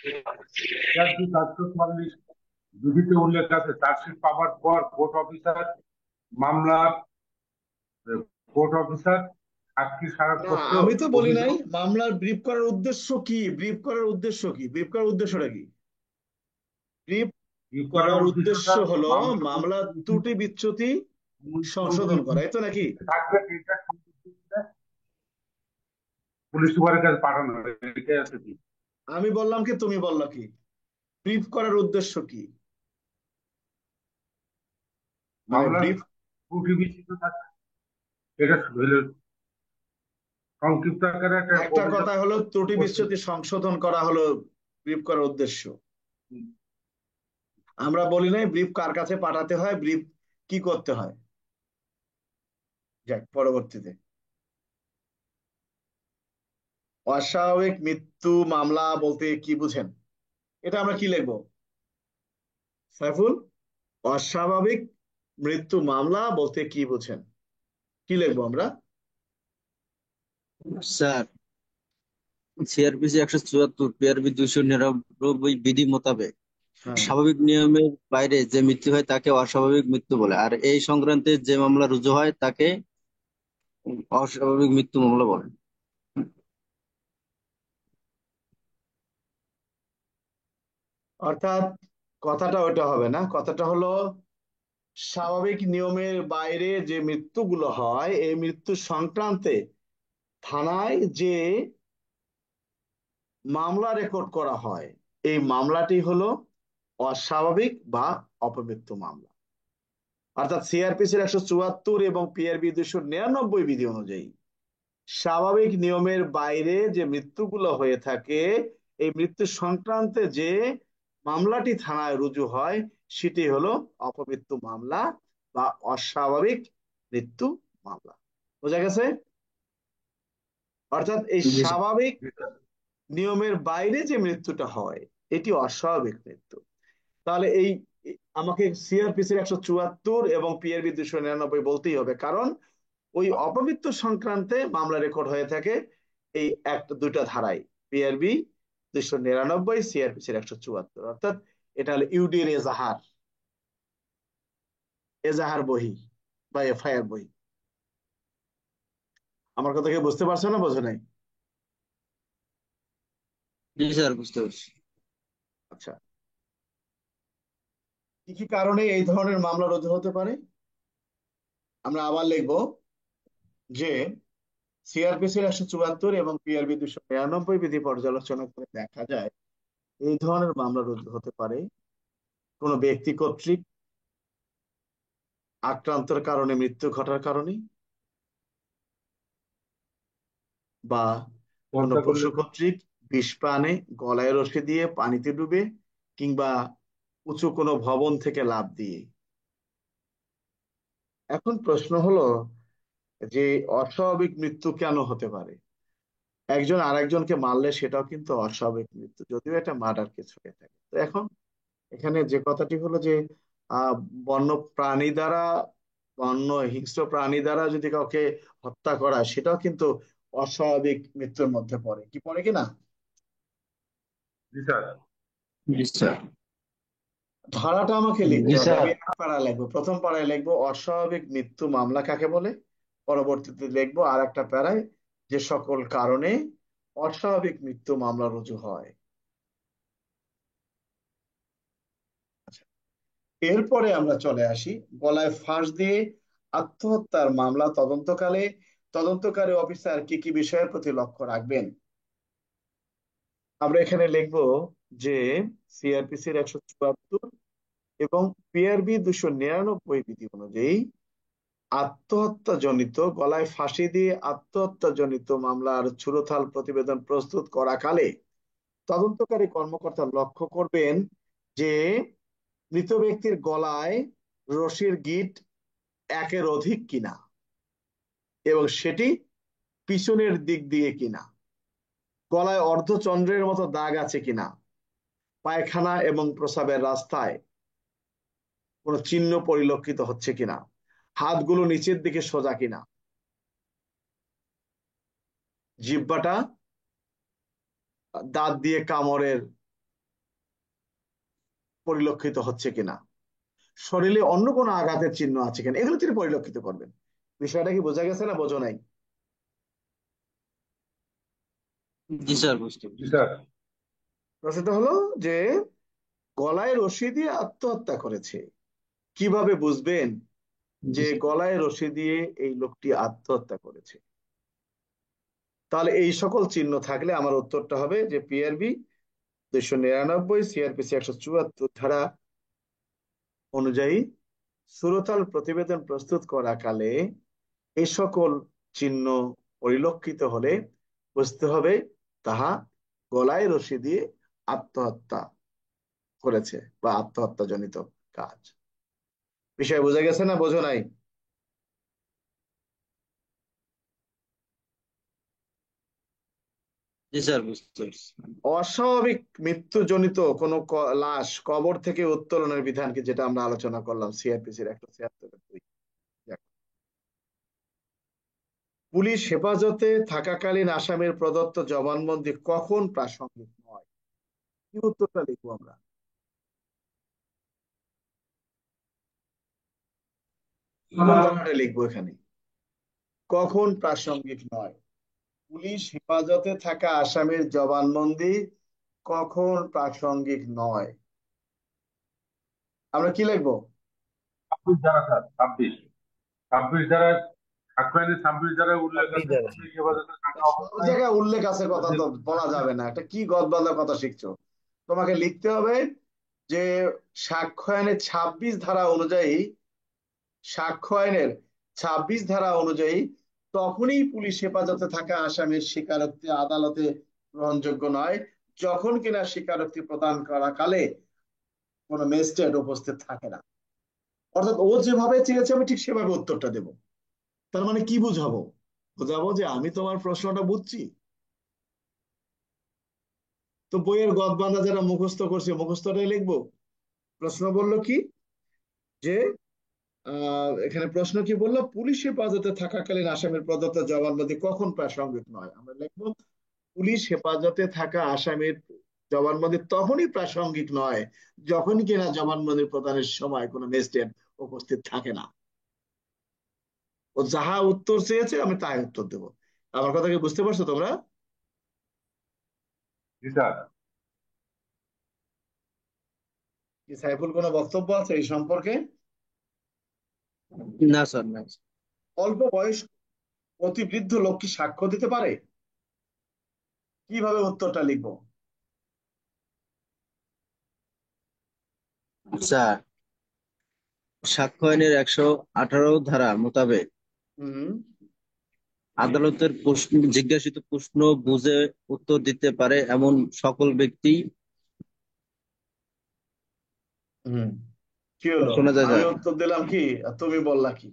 B: পিআরবি 444 বিধিতে উল্লেখ আছে, চার্জশিট পাওয়ার পর মামলার কোর্ট অফিসার সাক্ষী
A: না,
B: স্মারকপত্র
A: আমি তো বলি নাই
B: অভিযোগ
A: মামলার ব্রিফ করার উদ্দেশ্য কি। ব্রিফ করার উদ্দেশ্য কি? ব্রিফ করার উদ্দেশ্যটা কি? ব্রিফ
B: ই করার
A: করার
B: উদ্দেশ্য
A: উদ্দেশ্য
B: স্যার
A: হলো
B: মামলার
A: মামলার ত্রুটি বিচ্যুতি সংশোধন করা, এই তো নাকি?
B: থাকবে সেইটা সংশোধন করে পুলিশ সুপারের কাছে পাঠানো হবে, এটাই আছে কি।
A: আমি বললাম কি তুমি বললো কি? ব্রিফ করার উদ্দেশ্য কি? মানে
B: মামলার
A: ব্রিফ,
B: ত্রুটি বিচ্ছিন্ন থাকে, এটা হইল সংক্ষিপ্ত আকারে একটা
A: একটা
B: অভিযোগ
A: কথা হলো ত্রুটি
B: উপস্থাপন।
A: বিচ্যুতি সংশোধন করা হলো ব্রিফ করার উদ্দেশ্য। আমরা বলি নাই ব্রিফ কার কাছে পাঠাতে হয়, ব্রিফ কি করতে হয়। যাক, পরবর্তীতে অস্বাভাবিক মৃত্যু মামলা বলতে কি বুঝেন? এটা আমরা কি লিখবো সাইফুল? অস্বাভাবিক মৃত্যু মামলা বলতে কি বুঝেন, কি লিখবো আমরা?
C: স্যার, সিআরপিসি 174, পিআরবি 299 বিধি মোতাবেক
A: হ্যাঁ,
C: স্বাভাবিক নিয়মের বাইরে যে মৃত্যু হয় তাকে অস্বাভাবিক মৃত্যু বলে, আর এই সংক্রান্তে যে মামলা রুজু হয় তাকে অস্বাভাবিক মৃত্যু মামলা বলে।
A: অর্থাৎ কথাটা ওইটা হবে না, কথাটা হলো স্বাভাবিক নিয়মের বাইরে যে মৃত্যুগুলো হয় এই মৃত্যু সংক্রান্তে থানায় যে মামলা রেকর্ড করা হয় এই মামলাটি হলো অস্বাভাবিক বা অপমৃত্যু মামলা। অর্থাৎ সিআরপিসির 174 এবং পিআরবি 299 বিধি অনুযায়ী স্বাভাবিক নিয়মের বাইরে যে মৃত্যুগুলো হয়ে থাকে এই মৃত্যু সংক্রান্তে যে মামলাটি থানায় রুজু হয় সেটি হলো অপমৃত্যু মামলা বা অস্বাভাবিক মৃত্যু মামলা। বোঝা গেছে? অর্থাৎ এই
C: জি স্যার।
A: স্বাভাবিক নিয়মের বাইরে যে মৃত্যুটা হয় এটি অস্বাভাবিক মৃত্যু। তাহলে এই আমাকে সিআরপিসির 174 এবং পিআরবি 299 বলতেই হবে, কারণ ওই অপমৃত্যু সংক্রান্তে মামলা রেকর্ড হয়ে থাকে এই একটা দুইটা ধারায়, পিআরবি 299, সিআরপিসির 174। অর্থাৎ এটা হলো ইউডির এজাহার, এজাহার বহি বা এফআইআর বহি। আমার কথা কি বুঝতে পারছো না বোঝো নাই?
C: জি স্যার, বুঝতে পারছি।
A: আচ্ছা, কি কি কারণে এই ধরনের মামলা রুজু হতে পারে? আমরা আবার লিখবো যে সিআরপিসির 174 এবং পিআরবি 299 বিধি পর্যালোচনা করে দেখা যায় এই ধরনের মামলা রুজু হতে পারে কোনো ব্যক্তি কর্তৃক আক্রান্তের কারণে মৃত্যু ঘটার কারণে, বা কোনো
B: হত্যা করলে
A: পশু কর্তৃক বিষ পানে গলায় রশি দিয়ে পানিতে ডুবে, কিংবা উঁচু কোনো ভবন থেকে লাফ দিয়ে। এখন প্রশ্ন হলো যে অস্বাভাবিক মৃত্যু কেন হতে পারে? একজন আরেকজনকে মারলে সেটাও কিন্তু অস্বাভাবিক মৃত্যু, যদিও এটা মার্ডার কিছু হয়ে থাকে। তো এখন এখানে যে কথাটি হলো যে আহ বন্য প্রাণী দ্বারা, বন্য হিংস্র প্রাণী দ্বারা যদি কাউকে হত্যা করা, সেটাও কিন্তু অস্বাভাবিক মৃত্যুর মধ্যে পড়ে, কি পড়ে কিনা?
B: জি স্যার।
C: জি স্যার।
A: ধারাটা আমাকে লিখতে
E: জি
A: হবে,
E: স্যার।
A: আমি এক পাড়ায় লিখবো। প্রথম পাড়ায় লিখবো অস্বাভাবিক মৃত্যু মামলা কাকে বলে, পরবর্তীতে লিখবো আর একটা প্যারায় যে সকল কারণে অস্বাভাবিক মৃত্যু মামলা রুজু হয়। আচ্ছা, এরপরে আমরা চলে আসি গলায় ফাঁস দিয়ে আত্মহত্যার মামলা তদন্তকালে তদন্তকারী অফিসার কি কি বিষয়ের প্রতি লক্ষ্য রাখবেন। আমরা এখানে লিখবো যে সিআরপিসির 174 এবং পিআরবি 299 বিধি অনুযায়ী আত্মহত্যাজনিত, গলায় ফাঁসি দিয়ে আত্মহত্যাজনিত মামলার ছুড়োথাল প্রতিবেদন প্রস্তুত করাকালে তদন্তকারী কর্মকর্তা লক্ষ্য করবেন যে মৃত ব্যক্তির গলায় রশির গিঁট একের অধিক কিনা, এবং সেটি পিছনের দিক দিয়ে কিনা, গলায় অর্ধচন্দ্রের মতো দাগ আছে কিনা, পায়খানা এবং প্রস্রাবের রাস্তায় কোনো চিহ্ন পরিলক্ষিত হচ্ছে কিনা, হাতগুলো নিচের দিকে সোজা কিনা, জিহ্বাটা দাঁত দিয়ে কামড়ের পরিলক্ষিত হচ্ছে কিনা, শরীরে অন্য কোনো আঘাতের চিহ্ন আছে কিনা, এগুলো তিনি পরিলক্ষিত করবেন। বিষয়টা কি বোঝা গেছে না বোঝো নাই?
C: জি স্যার, বুঝতে
B: জি
C: পেরেছি।
B: স্যার।
A: প্রশ্নটা হলো যে গলায় রশি দিয়ে আত্মহত্যা করেছে, কিভাবে বুঝবেন
C: জি
A: যে গলায় রশি দিয়ে এই লোকটি আত্মহত্যা করেছে? তাহলে এই সকল চিহ্ন থাকলে আমার উত্তরটা হবে যে পিআরবি 299, সিআরপিসি 174 ধারা অনুযায়ী সুরতাল প্রতিবেদন প্রস্তুত করাকালে এই সকল চিহ্ন পরিলক্ষিত হলে বুঝতে হবে তাহা গলায় রশি দিয়ে আত্মহত্যা করেছে বা আত্মহত্যাজনিত কাজ। বিষয় বোঝা গেছে না বোঝো নাই?
C: জি স্যার, বুঝতে পেরেছি।
A: অস্বাভাবিক মৃত্যুজনিত কোনো লাশ কবর থেকে উত্তোলনের বিধান কি, যেটা আমরা আলোচনা করলাম সিআরপিসির 176। পুলিশ হেফাজতে থাকাকালীন আসামির প্রদত্ত জবানবন্দি কখন প্রাসঙ্গিক নয়? কি উত্তরটা লিখবো আমরা? কোন ধারাটা লিখবো এখানে? কখন প্রাসঙ্গিক নয়? পুলিশ হেফাজতে থাকা আসামির জবানবন্দি কখন প্রাসঙ্গিক নয়? আমরা কি লিখবো?
B: 26 ধারা স্যার, 26। 26 ধারায়, সাক্ষ্য 26 ধারায় উল্লেখ
F: ছাব্বিশ
B: আছে,
F: দ্বারা।
B: পুলিশ হেফাজতে থাকা
A: সব
B: অবস্থায়
A: জায়গায় উল্লেখ আছে কথা
B: যদি
A: তো বলা যাবে না, এটা কি গদবাঁধা কথা শিখছো? তোমাকে লিখতে হবে যে সাক্ষ্য আইনের 26 ধারা অনুযায়ী, সাক্ষ্য আইনের 26 ধারা অনুযায়ী তখনই পুলিশ হেফাজতে থাকা আসামির স্বীকারোক্তি আদালতে গ্রহণযোগ্য নয় যখন কিনা স্বীকারোক্তি প্রদান করা কালে কোনো ম্যাজিস্ট্রেট উপস্থিত থাকে না। অর্থাৎ ও যেভাবে চেয়েছে আমি ঠিক সেভাবে উত্তরটা দেব। তার মানে কি বুঝাবো? বুঝাবো যে আমি তোমার প্রশ্নটা বুঝছি। তো বইয়ের গদবাঁধা যারা মুখস্থ করছে মুখস্থটাই লিখবো? প্রশ্ন বললো কি যে এখানে প্রশ্ন কি বললো, পুলিশ হেফাজতে থাকাকালীন আসামির প্রদত্ত জবানবন্দি কখন প্রাসঙ্গিক নয়? আমরা লিখবো পুলিশ হেফাজতে থাকা আসামির জবানবন্দি তখনই প্রাসঙ্গিক নয় যখন কিনা জবানবন্দি প্রদানের সময় কোনো ম্যাজিস্ট্রেট উপস্থিত থাকে না। ও যাহা উত্তর চেয়েছে আমি তাই উত্তর দেবো। আমার কথা কি বুঝতে পারছো তোমরা?
B: জি স্যার।
A: কি সাইফুল কোনো বক্তব্য আছে এই সম্পর্কে?
C: না স্যার, না।
A: অল্প বয়স অতি বৃদ্ধ লোক কি সাক্ষ্য দিতে পারে? কিভাবে উত্তরটা লিখবো?
C: স্যার, সাক্ষ্য আইনের 118 ধারা মোতাবেক
A: হুম
C: আদালতের প্রশ্ন জিজ্ঞাসিত প্রশ্ন বুঝে উত্তর দিতে পারে এমন সকল ব্যক্তি
A: হুম কি হলো?
C: শোনা যায়
A: আমি
C: স্যার।
A: উত্তর দিলাম কি আর তুমি বললা কি?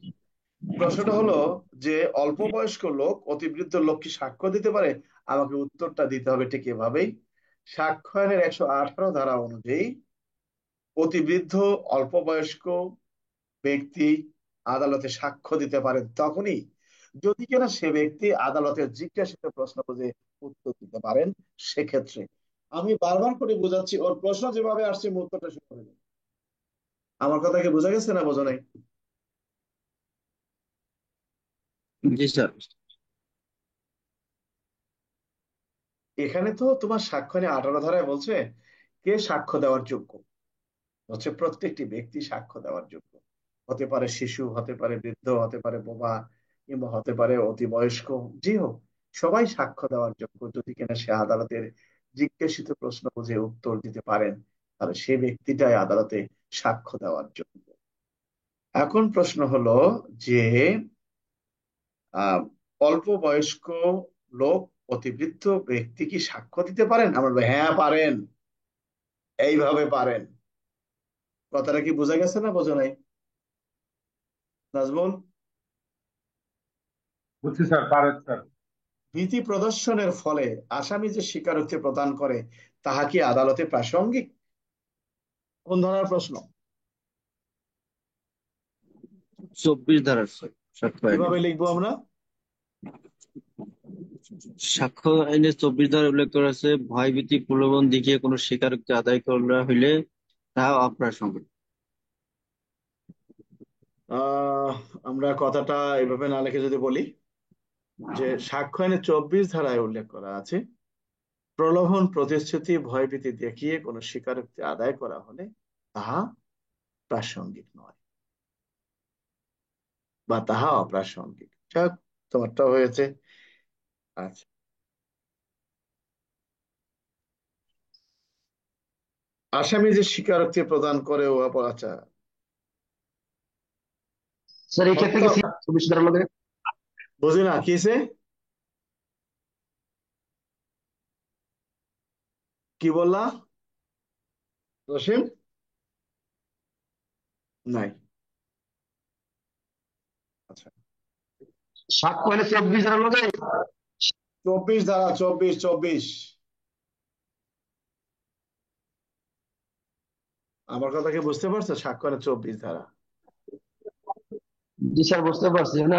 A: প্রশ্নটা হলো যে অল্প বয়স্ক লোক অতিবৃদ্ধ লোক কি সাক্ষ্য দিতে পারে? আমাকে উত্তরটা দিতে হবে ঠিক এভাবেই। সাক্ষ্য আইনের 118 ধারা অনুযায়ী অতিবৃদ্ধ অল্প বয়স্ক ব্যক্তি আদালতে সাক্ষ্য দিতে পারেন তখনই যদি কিনা সে ব্যক্তি আদালতের জিজ্ঞাসিত প্রশ্ন বুঝে উত্তর দিতে পারেন। সেক্ষেত্রে আমি বারবার করে বোঝাচ্ছি, ওর প্রশ্ন যেভাবে আসছে আমি উত্তরটা সেভাবে দেব। আমার কথা কি বোঝা গেছে না বোঝা নাই?
C: জি স্যার।
A: এখানে তো তোমার সাক্ষ্য নিয়ে 18 ধারায় বলছে কে সাক্ষ্য দেওয়ার যোগ্য। হচ্ছে প্রত্যেকটি ব্যক্তি সাক্ষ্য দেওয়ার যোগ্য। হতে পারে শিশু, হতে পারে বৃদ্ধ, হতে পারে বোবা, কিংবা হতে পারে অতি বয়স্ক, যে হোক সবাই সাক্ষ্য দেওয়ার যোগ্য যদি কিনা সে আদালতের জিজ্ঞাসিত প্রশ্ন বুঝে উত্তর দিতে পারেন, তাহলে সে ব্যক্তিটাই আদালতে সাক্ষ্য দেওয়ার যোগ্য। এখন প্রশ্ন হলো যে আহ অল্প বয়স্ক লোক অতিবৃদ্ধ ব্যক্তি কি সাক্ষ্য দিতে পারেন? আমরা বলবো, হ্যাঁ পারেন, এইভাবে পারেন। কথাটা কি বোঝা গেছে না বোঝা নাই নাজমুল?
B: বুঝছি স্যার, পারেন স্যার।
A: ভীতি প্রদর্শনের ফলে আসামি যে স্বীকারোক্তি প্রদান করে তাহা কি আদালতে প্রাসঙ্গিক? কোন ধরনের প্রশ্ন?
C: 24 ধারার স্যার, সাক্ষ্য আইনের।
A: কিভাবে লিখবো আমরা?
C: সাক্ষ্য আইনে 24 ধারা উল্লেখ করা আছে, ভয়ভীতি প্রলোভন দেখিয়ে কোনো স্বীকারোক্তি আদায় করা হইলে তাহা অপ্রাসঙ্গিক।
A: আহ আমরা কথাটা এভাবে না লিখে যদি বলি যে সাক্ষ্য আইনে 24 ধারায় উল্লেখ করা আছে, প্রলোভন প্রতিশ্রুতি ভয়ভীতি দেখিয়ে কোনো স্বীকারোক্তি আদায় করা হলে তাহা প্রাসঙ্গিক নয় বা তাহা অপ্রাসঙ্গিক। যাক, তোমারটাও হয়েছে। আচ্ছা, আসামি যে স্বীকারোক্তি প্রদান করে ও আচ্ছা,
E: স্যার এই ক্ষেত্রে
A: হত্যা,
E: কি 24 ধারার মধ্যে?
A: বুঝি না কিসে, কি বললা রসিম? নাই। আচ্ছা,
E: সাক্ষ্য আইনে 24 ধারার মধ্যে?
A: 24 ধারা, 24। আমার কথা কি বুঝতে পারছো? সাক্ষ্য 24 ধারা।
E: জি স্যার, বুঝতে পারছি। মানে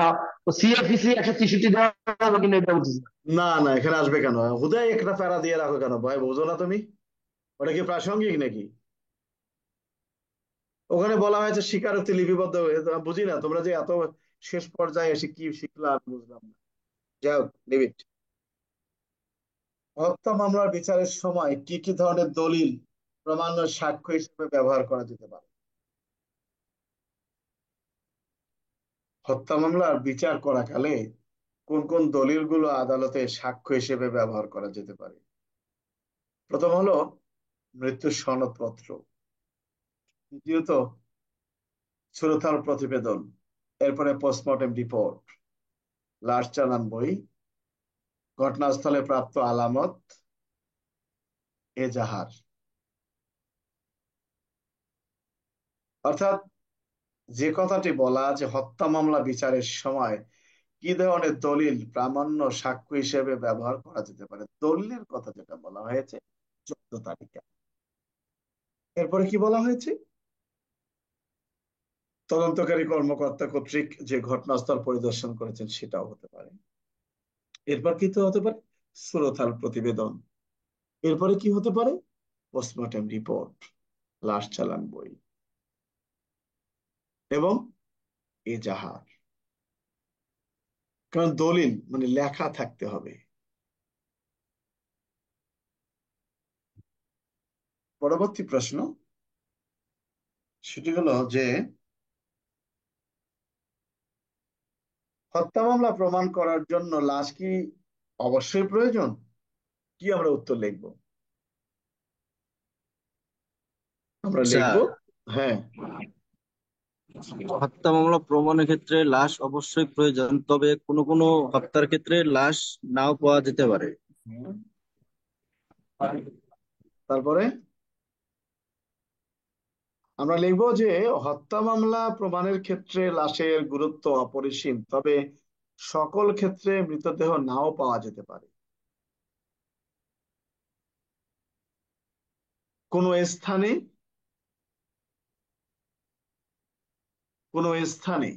E: সিএফিসি 163 ধারা কিন্তু এটা বুঝছি।
A: না না, এখানে আসবে কেন? হুদাই একটা প্যারা দিয়ে রাখো কেন ভাই, বোঝো না তুমি? ওটা কি প্রাসঙ্গিক নাকি? ওখানে বলা হয়েছে স্বীকারোক্তি লিপিবদ্ধ বুঝি না তোমরা যে এত শেষ পর্যায়ে এসে কি শিখলা আমি বুঝলাম না। যাই হোক, leave it। হত্যা মামলার বিচারের সময় কি কি ধরনের দলিল প্রমাণ ও সাক্ষ্য হিসেবে ব্যবহার করা যেতে পারে? হত্যা মামলার বিচার করাকালে কোন কোন দলিলগুলো আদালতে সাক্ষ্য হিসেবে ব্যবহার করা যেতে পারে? প্রথম হলো মৃত্যুর সনদপত্র, দ্বিতীয়ত সুরতার প্রতিবেদন, এরপরে পোস্টমর্টেম রিপোর্ট, লাশ চালান বই, ঘটনাস্থলে প্রাপ্ত আলামত, এজাহার। অর্থাৎ যে কথাটি বলা আছে হত্যা মামলা বিচারের সময় কি ধরনের দলিল প্রামাণ্য সাক্ষ্য হিসেবে ব্যবহার করা যেতে পারে, দলিলের কথা যেটা বলা হয়েছে 14 তারিখে। এরপরে কি বলা হয়েছে? তদন্তকারী কর্মকর্তা কর্তৃক যে ঘটনাস্থল পরিদর্শন করেছেন সেটাও হতে পারে। এরপর কি তো হতে পারে? সুরতাল প্রতিবেদন। এরপরে কি হতে পারে? পোস্টমর্টেম রিপোর্ট, লাশ চালান বই এবং এজাহার। কারণ দলিল মানে লেখা থাকতে হবে। পরবর্তী প্রশ্ন সেটি হলো যে হত্যা মামলা প্রমাণ করার জন্য লাশ কি অবশ্যই প্রয়োজন? কি আমরা উত্তর লিখবো? আমরা
C: স্যার,
A: লিখবো হ্যাঁ,
C: হত্যা মামলা প্রমাণের ক্ষেত্রে লাশ অবশ্যই প্রয়োজন, তবে কোনো কোনো হত্যার ক্ষেত্রে লাশ নাও পাওয়া যেতে পারে।
A: তারপরে আমরা লিখবো যে হত্যা মামলা প্রমাণের ক্ষেত্রে লাশের গুরুত্ব অপরিসীম, তবে সকল ক্ষেত্রে মৃতদেহ নাও পাওয়া যেতে পারে। কোনো স্থানে কোনো স্থানে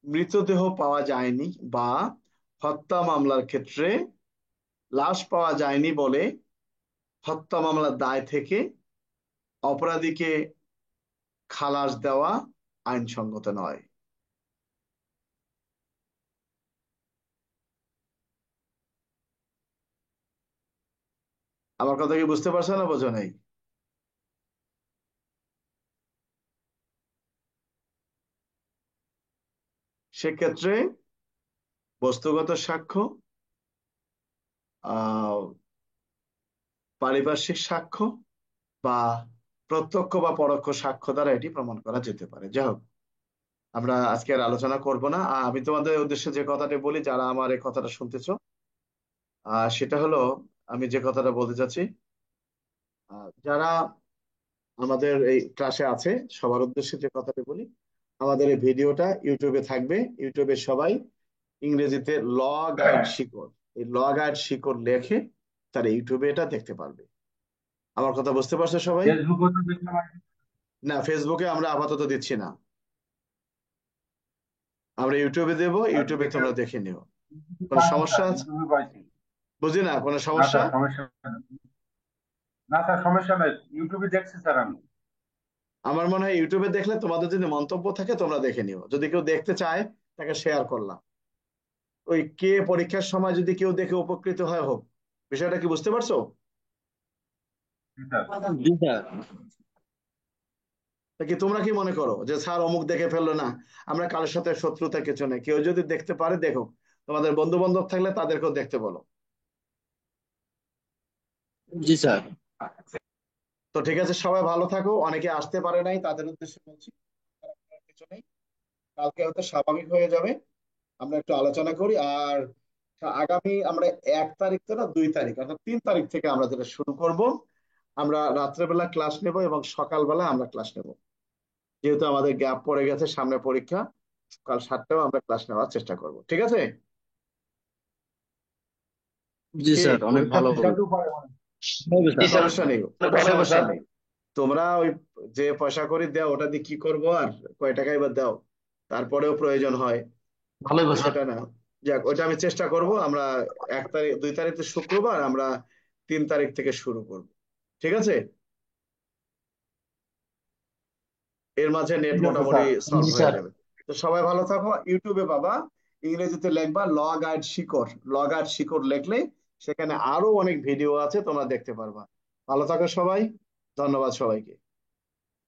A: মৃতদেহ পাওয়া যায়নি বা হত্যা মামলার ক্ষেত্রে লাশ পাওয়া যায়নি বলে হত্যা মামলার দায় থেকে অপরাধীকে খালাস দেওয়া আইনসঙ্গত নয়। আমার কথা কি বুঝতে পারছো না, বোঝো নাই? সেক্ষেত্রে বস্তুগত সাক্ষ্য, আহ পারিপার্শ্বিক সাক্ষ্য বা প্রত্যক্ষ বা পরোক্ষ সাক্ষ্য দ্বারা এটি প্রমাণ করা যেতে পারে। যাই হোক, আমরা আজকে আর আলোচনা করব না। আমি তোমাদের উদ্দেশ্যে যে কথাটি বলি, যারা আমার এই কথাটা শুনতেছো, সেটা হলো, আমি যে কথাটা বলতে চাচ্ছি, যারা আমাদের এই ক্লাসে আছে সবার উদ্দেশ্যে যে কথাটি বলি, আমাদের এই ভিডিওটা ইউটিউবে থাকবে। ইউটিউবে সবাই ইংরেজিতে ল গাইড শিকড়, এই ল গাইড শিকড় লেখে তারা ইউটিউবে এটা দেখতে পারবে। আমার কথা বুঝতে পারছো সবাই?
B: ফেসবুকে তো দেখলাম
A: না, ফেসবুকে আমরা আপাতত দিচ্ছি না, আমরা ইউটিউবে দেব, ইউটিউবে
B: দেখে
A: তোমরা দেখে নিও। কোনো
B: পাইনি
A: সমস্যা
B: স্যার,
A: আছে?
B: ইউটিউবে পাইছি।
A: বুঝি না, কোনো
B: না
A: সমস্যা?
B: স্যার, সমস্যা নেই। না স্যার, সমস্যা নাই, ইউটিউবে দেখছি স্যার আমি।
A: আমার মনে হয় ইউটিউবে দেখলে তোমাদের যদি মন্তব্য থাকে তোমরা দেখে নিও, যদি কেউ দেখতে চায় তাকে শেয়ার করলাম। ওই কে পরীক্ষার সময় যদি কেউ দেখে উপকৃত হয় হোক, বিষয়টা কি বুঝতে পারছো?
B: জি স্যার।
C: জি স্যার।
A: তা কি তোমরা কি মনে করো যে স্যার অমুক দেখে ফেললো না, আমরা কারোর সাথে শত্রুতা কিছু নেই, কেউ যদি দেখতে পারে দেখো, তোমাদের বন্ধু বান্ধব থাকলে তাদেরকেও দেখতে বলো।
C: জি স্যার।
A: তো ঠিক আছে, সবাই ভালো থাকো। অনেকে আসতে পারে নাই, তাদের উদ্দেশ্যে বলছি, খারাপ করার কিছু নেই, কালকে হয়তো স্বাভাবিক হয়ে যাবে। আমরা একটু আলোচনা করি। আর আগামী আমরা 1 তারিখ তো না, 2 তারিখ অর্থাৎ 3 তারিখ থেকে আমরা যেটা শুরু করব, আমরা রাত্রেবেলা ক্লাস নেব এবং সকালবেলা আমরা ক্লাস নেব। যেহেতু আমাদের গ্যাপ পড়ে গেছে, সামনে পরীক্ষা, সকাল 7টাও আমরা ক্লাস নেওয়ার চেষ্টা করব। ঠিক আছে?
C: জি
A: কি
C: স্যার, অনেক
B: পরীক্ষা
C: ভালো হবে।
B: পিছাতেও পারে অনেক।
C: হবে
E: জি
C: স্যার।
E: স্যার,
A: সমস্যা নেই,
E: অনেক
A: ওটা
E: ভালো হবে
A: সমস্যা
E: স্যার।
A: নেই। তোমরা ওই যে পয়সা করি দাও, ওটা দিয়ে কি করব আর, কয় টাকাই বা দাও, তারপরেও প্রয়োজন হয়,
E: ভালো হবে স্যার।
A: সেটা না। যাক, ওটা আমি চেষ্টা করব। আমরা 1 তারিখ 2 তারিখ তো শুক্রবার, আমরা 3 তারিখ থেকে শুরু করব। ঠিক আছে? এর মাঝে নেট
B: ঠিক আছে
A: মোটামুটি
B: স্যার।
A: সলভ
E: জি
A: হয়ে
E: স্যার।
A: যাবে। তো সবাই ভালো থাকো। ইউটিউবে বাবা ইংরেজিতে লিখবা ল গাইড শিকড়, ল গাইড শিকড় লিখলে সেখানে আরো অনেক ভিডিও আছে, তোমরা দেখতে পারবা। ভালো থাকো সবাই, ধন্যবাদ সবাইকে।